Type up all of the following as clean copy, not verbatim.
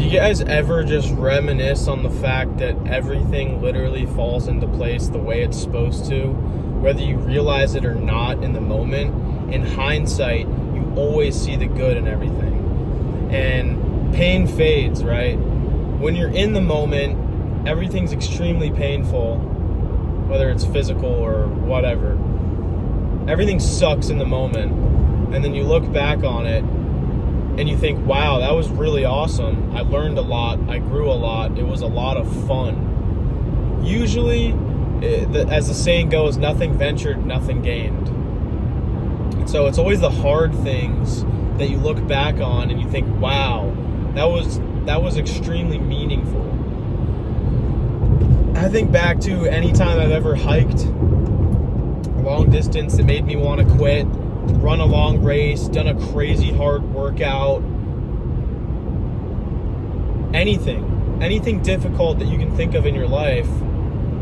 you guys ever just reminisce on the fact that everything literally falls into place the way it's supposed to, whether you realize it or not in the moment? In hindsight, you always see the good in everything. And pain fades, right? When you're in the moment, everything's extremely painful, whether it's physical or whatever. Everything sucks in the moment. And then you look back on it and you think, wow, that was really awesome. I learned a lot. I grew a lot. It was a lot of fun. Usually, as the saying goes, nothing ventured, nothing gained. So it's always the hard things that you look back on and you think, wow, that was extremely meaningful. I think back to any time I've ever hiked long distance that made me want to quit, run a long race, done a crazy hard workout, anything difficult that you can think of in your life.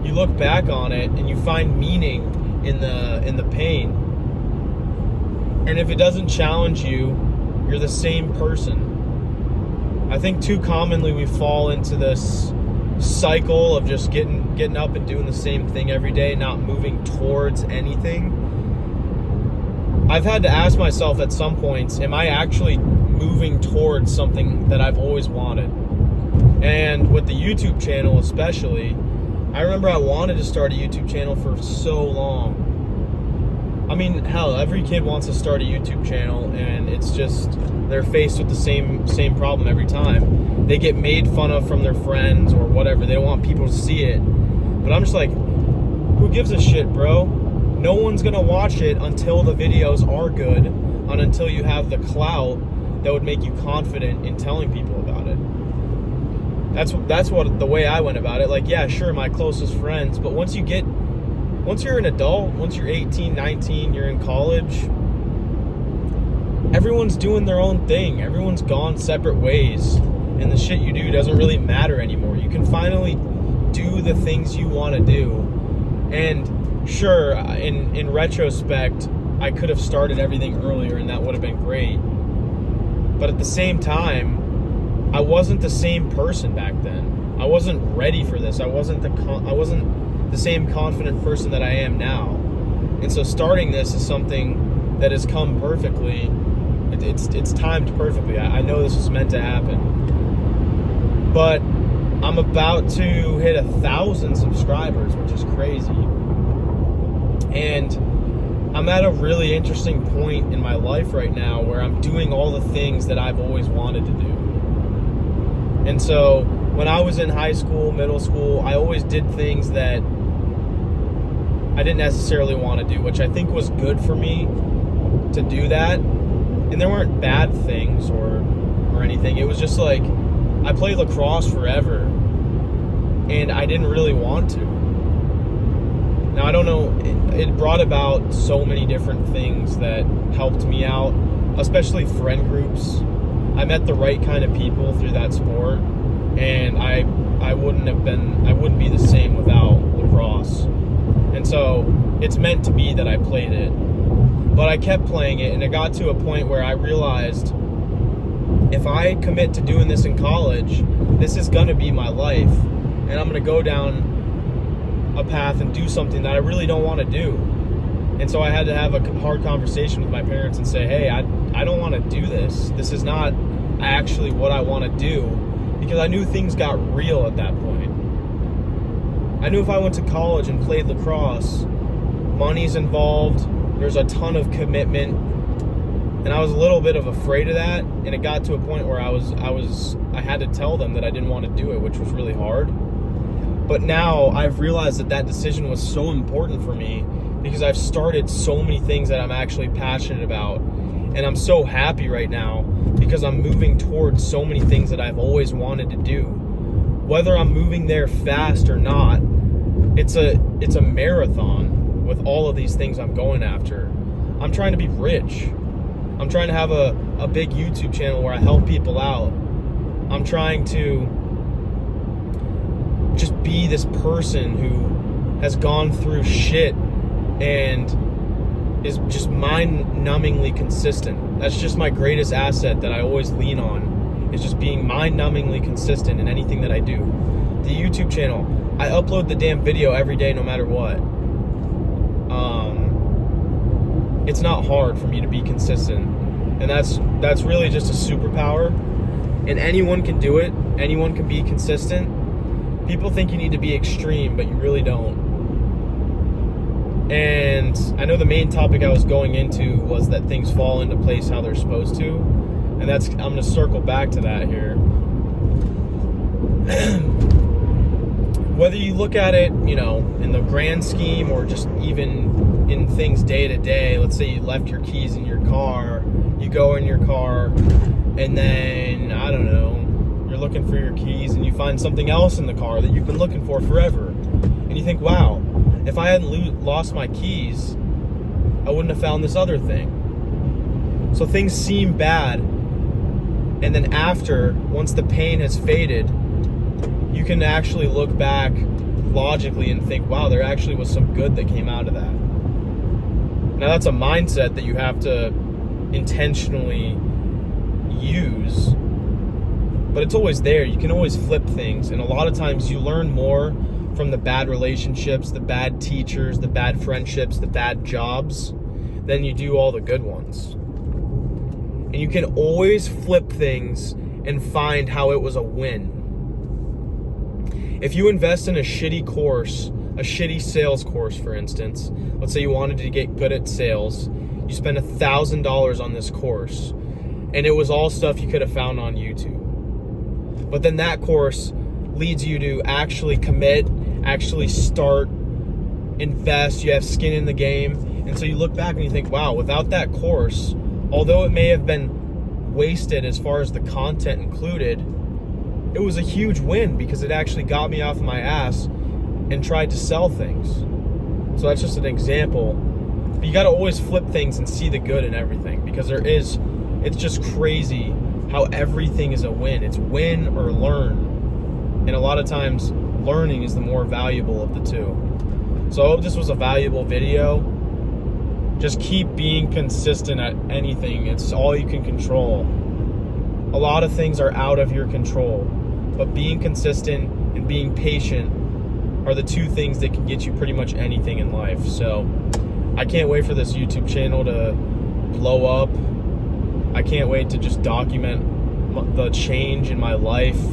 You look back on it and you find meaning in the pain. And if it doesn't challenge you, you're the same person. I think too commonly we fall into this cycle of just getting up and doing the same thing every day, not moving towards anything. I've had to ask myself at some points, am I actually moving towards something that I've always wanted? And with the YouTube channel especially, I remember I wanted to start a YouTube channel for so long. I mean, hell, every kid wants to start a YouTube channel, and it's just, they're faced with the same problem every time. They get made fun of from their friends or whatever. They don't want people to see it. But I'm just like, who gives a shit, bro? No one's gonna watch it until the videos are good, and until you have the clout that would make you confident in telling people about it. That's what the way I went about it. Like, yeah, sure, my closest friends, but once you're an adult, once you're 18, 19, you're in college, everyone's doing their own thing. Everyone's gone separate ways, and the shit you do doesn't really matter anymore. You can finally do the things you want to do. And sure, in retrospect, I could have started everything earlier and that would have been great. But at the same time, I wasn't the same person back then. I wasn't ready for this. I wasn't the same confident person that I am now. And so starting this is something that has come perfectly. It's timed perfectly. I know this was meant to happen. But I'm about to hit 1,000 subscribers, which is crazy. And I'm at a really interesting point in my life right now where I'm doing all the things that I've always wanted to do. And so when I was in high school, middle school, I always did things that I didn't necessarily want to do, which I think was good for me to do that. And there weren't bad things or anything. It was just like, I played lacrosse forever and I didn't really want to. Now, I don't know, it brought about so many different things that helped me out, especially friend groups. I met the right kind of people through that sport, and I wouldn't be the same without lacrosse. And so it's meant to be that I played it. But I kept playing it, and it got to a point where I realized if I commit to doing this in college, this is going to be my life, and I'm going to go down a path and do something that I really don't want to do. And so I had to have a hard conversation with my parents and say, hey, I don't want to do this. This is not actually what I want to do, because I knew things got real at that point. I knew if I went to college and played lacrosse, money's involved, there's a ton of commitment, and I was a little bit of afraid of that, and it got to a point where I had to tell them that I didn't want to do it, which was really hard. But now I've realized that decision was so important for me because I've started so many things that I'm actually passionate about. And I'm so happy right now because I'm moving towards so many things that I've always wanted to do. Whether I'm moving there fast or not, it's a marathon with all of these things I'm going after. I'm trying to be rich. I'm trying to have a big YouTube channel where I help people out. I'm trying to just be this person who has gone through shit and is just mind-numbingly consistent. That's just my greatest asset that I always lean on. is just being mind-numbingly consistent in anything that I do. The YouTube channel, I upload the damn video every day no matter what. It's not hard for me to be consistent, and that's really just a superpower, and anyone can do it. Anyone can be consistent. People think you need to be extreme, but you really don't. And I know the main topic I was going into was that things fall into place how they're supposed to, and I'm going to circle back to that here. Whether you look at it, in the grand scheme, or just even in things day to day, let's say you left your keys in your car, you go in your car, and then, I don't know, you're looking for your keys and you find something else in the car that you've been looking for forever. And you think, wow, if I hadn't lost my keys, I wouldn't have found this other thing. So things seem bad, and then after, once the pain has faded, you can actually look back logically and think, wow, there actually was some good that came out of that. Now that's a mindset that you have to intentionally use, but it's always there. You can always flip things, and a lot of times you learn more from the bad relationships, the bad teachers, the bad friendships, the bad jobs, than you do all the good ones. And you can always flip things and find how it was a win. If you invest in a shitty course, a shitty sales course, for instance, let's say you wanted to get good at sales, you spend $1,000 on this course, and it was all stuff you could have found on YouTube. But then that course leads you to actually commit, actually start, invest, you have skin in the game. And so you look back and you think, wow, without that course, although it may have been wasted as far as the content included, it was a huge win because it actually got me off my ass and tried to sell things. So that's just an example. But you got to always flip things and see the good in everything, because it's just crazy how everything is a win. It's win or learn. And a lot of times learning is the more valuable of the two. So I hope this was a valuable video. Just keep being consistent at anything. It's all you can control. A lot of things are out of your control, but being consistent and being patient are the two things that can get you pretty much anything in life. So I can't wait for this YouTube channel to blow up. I can't wait to just document the change in my life,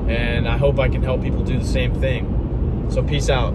and I hope I can help people do the same thing. So peace out.